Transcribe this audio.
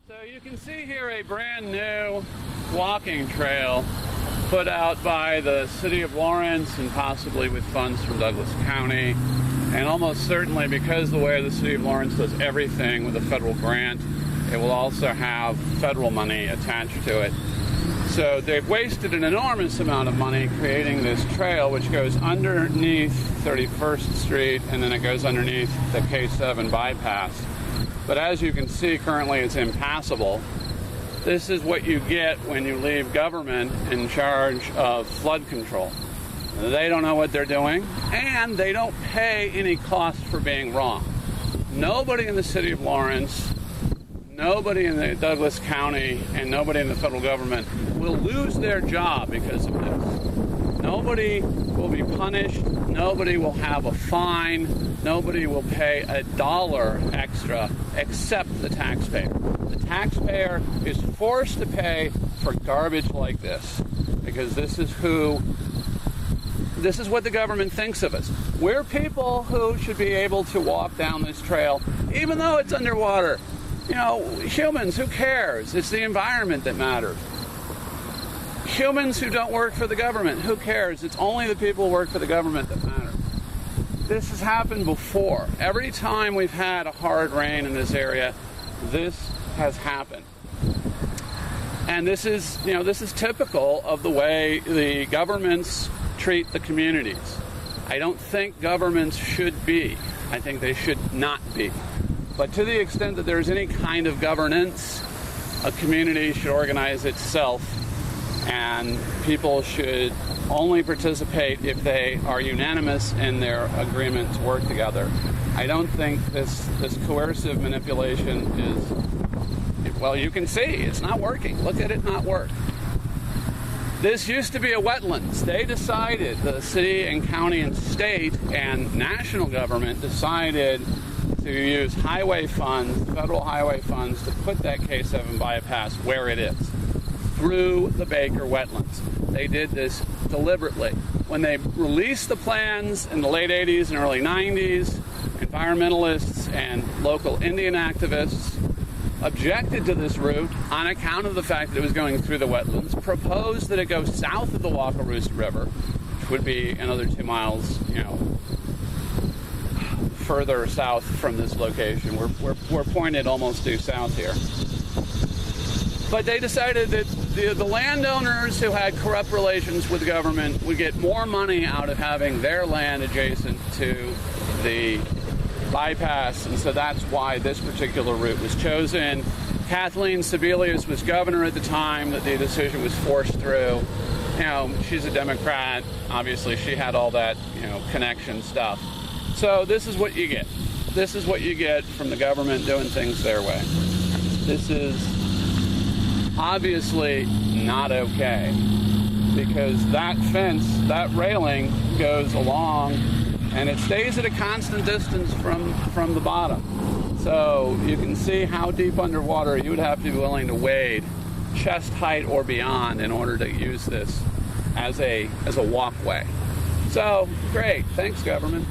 So you can see here a brand new walking trail put out by the City of Lawrence and possibly with funds from Douglas County, and almost certainly because the way the City of Lawrence does everything with a federal grant, it will also have federal money attached to it. So they've wasted an enormous amount of money creating this trail which goes underneath 31st Street and then it goes underneath the K7 bypass. But as you can see, currently it's impassable. This is what you get when you leave government in charge of flood control. They don't know what they're doing, and they don't pay any cost for being wrong. Nobody in the City of Lawrence, nobody in the Douglas County, and nobody in the federal government will lose their job because of this. Nobody will be punished. Nobody will have a fine. Nobody will pay $1 extra except the taxpayer. The taxpayer is forced to pay for garbage like this because this is what the government thinks of us. We're people who should be able to walk down this trail even though it's underwater. You know, humans, who cares? It's the environment that matters. Humans who don't work for the government, who cares? It's only the people who work for the government that matter. This has happened before. Every time we've had a hard rain in this area, this has happened. And this is typical of the way the governments treat the communities. I don't think governments should be. I think they should not be. But to the extent that there's any kind of governance, a community should organize itself, and people should only participate if they are unanimous in their agreement to work together. I don't think this coercive manipulation is, well, you can see it's not working. Look at it not work. This used to be a wetlands. They decided, the city and county and state and national government decided to use highway funds, federal highway funds, to put that K7 bypass where it is, through the Baker wetlands. They did this deliberately. When they released the plans in the late 80s and early 90s, environmentalists and local Indian activists objected to this route on account of the fact that it was going through the wetlands, proposed that it go south of the Wakarusa River, which would be another 2 miles, further south from this location. We're pointed almost due south here. But they decided that the landowners who had corrupt relations with the government would get more money out of having their land adjacent to the bypass, and so that's why this particular route was chosen. Kathleen Sebelius was governor at the time that the decision was forced through. She's a Democrat. Obviously, she had all that, connection stuff. So this is what you get. This is what you get from the government doing things their way. This is obviously not okay, because that fence, that railing goes along and it stays at a constant distance from the bottom. So you can see how deep underwater you would have to be willing to wade chest height or beyond in order to use this as a walkway. So great, thanks government.